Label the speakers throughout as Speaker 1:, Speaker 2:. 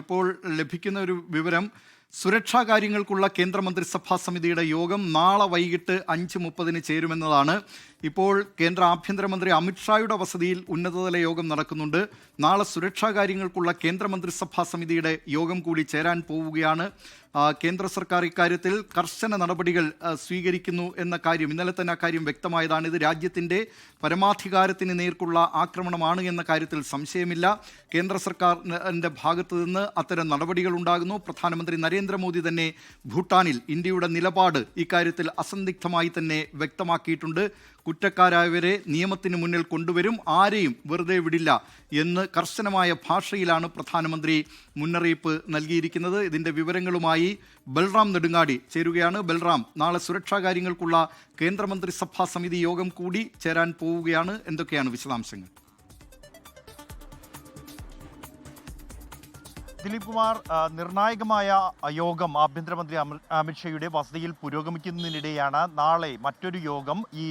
Speaker 1: ഇപ്പോൾ ലഭിക്കുന്ന ഒരു വിവരം, സുരക്ഷാ കാര്യങ്ങൾക്കുള്ള കേന്ദ്രമന്ത്രിസഭാ സമിതിയുടെ യോഗം നാളെ വൈകിട്ട് 5:30 ചേരുമെന്നതാണ്. ഇപ്പോൾ കേന്ദ്ര ആഭ്യന്തരമന്ത്രി അമിത്ഷായുടെ വസതിയിൽ ഉന്നതതല യോഗം നടക്കുന്നുണ്ട്. നാളെ സുരക്ഷാ കാര്യങ്ങൾക്കുള്ള കേന്ദ്രമന്ത്രിസഭാ സമിതിയുടെ യോഗം കൂടി ചേരാൻ പോവുകയാണ്. കേന്ദ്ര സർക്കാർ ഇക്കാര്യത്തിൽ കർശന നടപടികൾ സ്വീകരിക്കുന്നു എന്ന കാര്യം ഇന്നലെ തന്നെ അക്കാര്യം വ്യക്തമായതാണ്. ഇത് രാജ്യത്തിൻ്റെ പരമാധികാരത്തിന് നേർക്കുള്ള ആക്രമണമാണ് എന്ന കാര്യത്തിൽ സംശയമില്ല. കേന്ദ്ര സർക്കാരിൻ്റെ ഭാഗത്തു നിന്ന് അത്തരം നടപടികൾ ഉണ്ടാകുന്നു. പ്രധാനമന്ത്രി നരേന്ദ്രമോദി തന്നെ ഭൂട്ടാനിൽ ഇന്ത്യയുടെ നിലപാട് ഇക്കാര്യത്തിൽ അസന്ദിഗ്ധമായി തന്നെ വ്യക്തമാക്കിയിട്ടുണ്ട്. കുറ്റക്കാരായവരെ നിയമത്തിന് മുന്നിൽ കൊണ്ടുവരും, ആരെയും വെറുതെ വിടില്ല എന്ന് കർശനമായ ഭാഷയിലാണ് പ്രധാനമന്ത്രി മുന്നറിയിപ്പ് നൽകിയിരിക്കുന്നത്. ഇതിൻ്റെ വിവരങ്ങളുമായി ബൽറാം നെടുങ്ങാടി ചേരുകയാണ്. ബൽറാം, നാളെ സുരക്ഷാ കാര്യങ്ങൾക്കുള്ള കേന്ദ്രമന്ത്രിസഭാ സമിതി യോഗം കൂടി ചേരാൻ പോവുകയാണ്. എന്തൊക്കെയാണ് വിശദാംശങ്ങൾ?
Speaker 2: ദിലീപ് കുമാർ, നിർണായകമായ യോഗം ആഭ്യന്തരമന്ത്രി അമിത്ഷായുടെ വസതിയിൽ പുരോഗമിക്കുന്നതിനിടെയാണ് നാളെ മറ്റൊരു യോഗം ഈ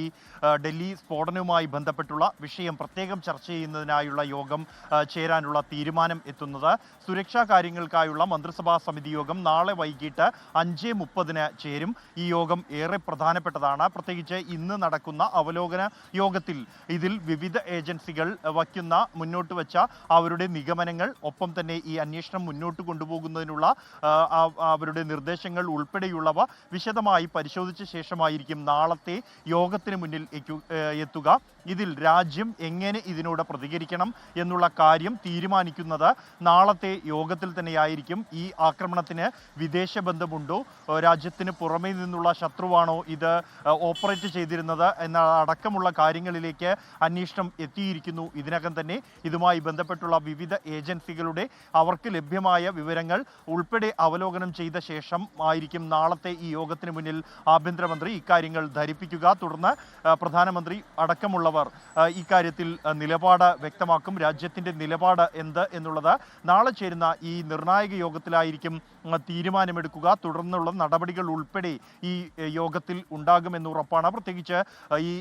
Speaker 2: ഡൽഹി സ്ഫോടനവുമായി ബന്ധപ്പെട്ടുള്ള വിഷയം പ്രത്യേകം ചർച്ച ചെയ്യുന്നതിനായുള്ള യോഗം ചേരാനുള്ള തീരുമാനം എത്തുന്നത്. സുരക്ഷാ കാര്യങ്ങൾക്കായുള്ള മന്ത്രിസഭാ സമിതി യോഗം നാളെ വൈകിട്ട് 5:30 ചേരും. ഈ യോഗം ഏറെ പ്രധാനപ്പെട്ടതാണ്. പ്രത്യേകിച്ച് ഇന്ന് നടക്കുന്ന അവലോകന യോഗത്തിൽ ഇതിൽ വിവിധ ഏജൻസികൾ മുന്നോട്ട് വെച്ച അവരുടെ നിഗമനങ്ങൾ, ഒപ്പം തന്നെ ഈ അന്വേഷണം മുന്നോട്ട് കൊണ്ടുപോകുന്നതിനുള്ള അവരുടെ നിർദ്ദേശങ്ങൾ ഉൾപ്പെടെയുള്ളവ വിശദമായി പരിശോധിച്ച ശേഷമായിരിക്കും നാളത്തെ യോഗത്തിന് മുന്നിൽ എത്തുക. ഇതിൽ രാജ്യം എങ്ങനെ ഇതിനോട് പ്രതികരിക്കണം എന്നുള്ള കാര്യം തീരുമാനിക്കുന്നത് നാളത്തെ യോഗത്തിൽ തന്നെയായിരിക്കും. ഈ ആക്രമണത്തിന് വിദേശ ബന്ധമുണ്ടോ, രാജ്യത്തിന് പുറമേ നിന്നുള്ള ശത്രുവാണോ ഇത് ഓപ്പറേറ്റ് ചെയ്തിരുന്നത് എന്ന അടക്കമുള്ള കാര്യങ്ങളിലേക്ക് അന്വേഷണം എത്തിയിരിക്കുന്നു. ഇതിനകം തന്നെ ഇതുമായി ബന്ധപ്പെട്ടുള്ള വിവിധ ഏജൻസികളുടെ അവർക്ക് ലഭ്യമായ വിവരങ്ങൾ ഉൾപ്പെടെ അവലോകനം ചെയ്ത ശേഷം ആയിരിക്കും നാളത്തെ ഈ യോഗത്തിന് മുന്നിൽ ആഭ്യന്തരമന്ത്രി ഇക്കാര്യങ്ങൾ ധരിപ്പിക്കുക. തുടർന്ന് പ്രധാനമന്ത്രി അടക്കമുള്ളവർ ഇക്കാര്യത്തിൽ നിലപാട് വ്യക്തമാക്കും. രാജ്യത്തിൻ്റെ നിലപാട് എന്ത് എന്നുള്ളത് നാളെ ചേരുന്ന ഈ നിർണായക യോഗത്തിലായിരിക്കും തീരുമാനമെടുക്കുക. തുടർന്നുള്ള നടപടികൾ ഉൾപ്പെടെ ഈ യോഗത്തിൽ ഉണ്ടാകുമെന്ന് ഉറപ്പാണ്. പ്രത്യേകിച്ച് ഈ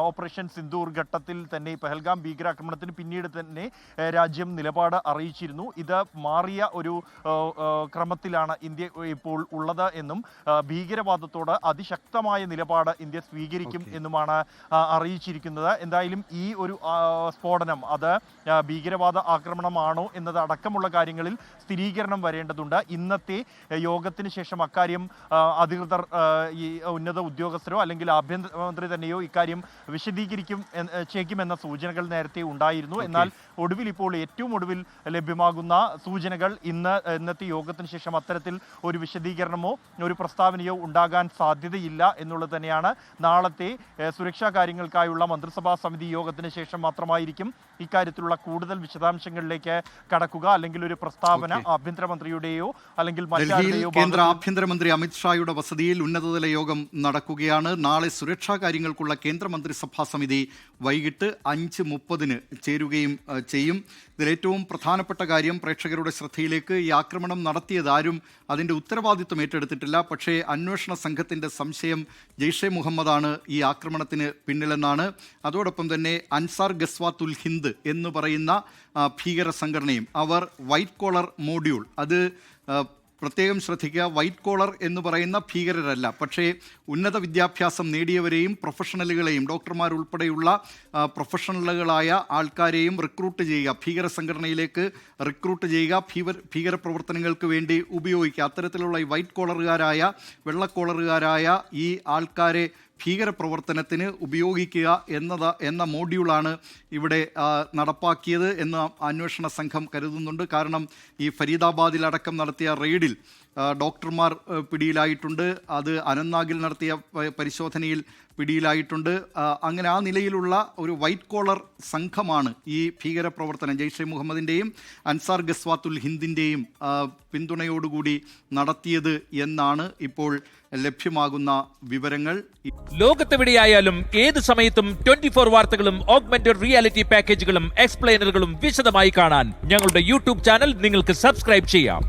Speaker 2: ഓപ്പറേഷൻ സിന്ദൂർ ഘട്ടത്തിൽ തന്നെ പഹൽഗാം ഭീകരാക്രമണത്തിന് പിന്നീട് തന്നെ രാജ്യം നിലപാട് അറിയിച്ചിരുന്നു. ഇത് മാറിയ ഒരു ക്രമത്തിലാണ് ഇന്ത്യ ഇപ്പോൾ ഉള്ളത് എന്നും ഭീകരവാദത്തോട് അതിശക്തമായ നിലപാട് ഇന്ത്യ സ്വീകരിക്കും എന്നുമാണ് അറിയിച്ചിരിക്കുന്നത്. എന്തായാലും ഈ ഒരു സ്ഫോടനം അത് ഭീകരവാദ ആക്രമണമാണോ എന്നത് അടക്കമുള്ള കാര്യങ്ങളിൽ സ്ഥിരീകരണം വരേണ്ടതുണ്ട്. ഇന്നത്തെ യോഗത്തിന് ശേഷം അക്കാര്യം അധികൃതർ, ഈ ഉന്നത ഉദ്യോഗസ്ഥരോ അല്ലെങ്കിൽ ആഭ്യന്തരമന്ത്രി തന്നെയോ ഇക്കാര്യം വിശദീകരിക്കുമെന്ന സൂചനകൾ നേരത്തെ ഉണ്ടായിരുന്നു. എന്നാൽ ഒടുവിൽ ഇപ്പോൾ ഏറ്റവും ഒടുവിൽ ലഭ്യമാകുന്ന സൂചനകൾ ഇന്നത്തെ യോഗത്തിന് ശേഷം അത്തരത്തിൽ ഒരു വിശദീകരണമോ ഒരു പ്രസ്താവനയോ ഉണ്ടാകാൻ സാധ്യതയില്ല എന്നുള്ളത് തന്നെയാണ്. നാളത്തെ സുരക്ഷാ കാര്യങ്ങൾക്കായുള്ള മന്ത്രിസഭാ സമിതി യോഗത്തിന് ശേഷം മാത്രമായിരിക്കും ഇക്കാര്യത്തിലുള്ള കൂടുതൽ വിശദാംശങ്ങളിലേക്ക് കടക്കുക. അല്ലെങ്കിൽ ഒരു പ്രസ്താവന ആഭ്യന്തരമന്ത്രിയുടെയോ അല്ലെങ്കിൽ മറ്റാരുടെയോ.
Speaker 1: കേന്ദ്ര ആഭ്യന്തരമന്ത്രി അമിത്ഷായുടെ വസതിയിൽ ഉന്നതതല യോഗം നടക്കുകയാണ്. നാളെ സുരക്ഷാ കാര്യങ്ങൾക്കുള്ള കേന്ദ്രമന്ത്രിസഭാ സമിതി വൈകിട്ട് 5:30 ചേരുകയും ചെയ്യും. ഇതിലേറ്റവും പ്രധാനപ്പെട്ട കാര്യം, പ്രേക്ഷകരുടെ ശ്രദ്ധയിലേക്ക്, ഈ ആക്രമണം നടത്തിയത് ആരും അതിൻ്റെ ഉത്തരവാദിത്വം ഏറ്റെടുത്തിട്ടില്ല. പക്ഷേ അന്വേഷണ സംഘത്തിൻ്റെ സംശയം ജെയ്ഷെ മുഹമ്മദാണ് ഈ ആക്രമണത്തിന് പിന്നിലെന്നാണ്. അതോടൊപ്പം തന്നെ അൻസാർ ഗസ്വാത്തുൽ ഹിന്ദ് എന്ന് പറയുന്ന ഭീകര സംഘടനയും, അവർ വൈറ്റ് കോളർ മോഡ്യൂൾ, അത് പ്രത്യേകം ശ്രദ്ധിക്കുക, വൈറ്റ് കോളർ എന്ന് പറയുന്ന ഭീകരരല്ല, പക്ഷേ ഉന്നത വിദ്യാഭ്യാസം നേടിയവരെയും പ്രൊഫഷണലുകളെയും, ഡോക്ടർമാരുൾപ്പെടെയുള്ള പ്രൊഫഷണലുകളായ ആൾക്കാരെയും റിക്രൂട്ട് ചെയ്യുക, ഭീകര സംഘടനയിലേക്ക് റിക്രൂട്ട് ചെയ്യുക, ഭീകര പ്രവർത്തനങ്ങൾക്ക് വേണ്ടി ഉപയോഗിക്കുക. അത്തരത്തിലുള്ള ഈ വൈറ്റ് കോളറുകാരായ, വെള്ളക്കോളറുകാരായ ഈ ആൾക്കാരെ ഭീകരപ്രവർത്തനത്തിന് ഉപയോഗിക്കുക എന്ന മോഡ്യൂളാണ് ഇവിടെ നടപ്പാക്കിയത് എന്ന് അന്വേഷണ സംഘം കരുതുന്നുണ്ട്. കാരണം ഈ ഫരീദാബാദിലടക്കം നടത്തിയ റെയ്ഡിൽ ഡോക്ടർമാർ പിടിയിലായിട്ടുണ്ട്. അത് അനന്ത്നാഗിൽ നടത്തിയ പരിശോധനയിൽ പിടിയിലായിട്ടുണ്ട്. അങ്ങനെ ആ നിലയിലുള്ള ഒരു വൈറ്റ് കോളർ സംഘമാണ് ഈ ഭീകരപ്രവർത്തനം ജെയ്ഷെ മുഹമ്മദിൻ്റെയും അൻസാർ ഗസ്വാത്തുൽ ഹിന്ദിൻ്റെയും പിന്തുണയോടുകൂടി നടത്തിയത് എന്നാണ് ഇപ്പോൾ ലഭ്യമാകുന്ന വിവരങ്ങൾ.
Speaker 3: ലോകത്തെവിടെയായാലും ഏത് സമയത്തും 24 വാർത്തകളും ഓഗ്മെന്റഡ് റിയാലിറ്റി പാക്കേജുകളും എക്സ്പ്ലെയിനറുകളും വിശദമായി കാണാൻ ഞങ്ങളുടെ യൂട്യൂബ് ചാനൽ നിങ്ങൾക്ക് സബ്സ്ക്രൈബ് ചെയ്യാം.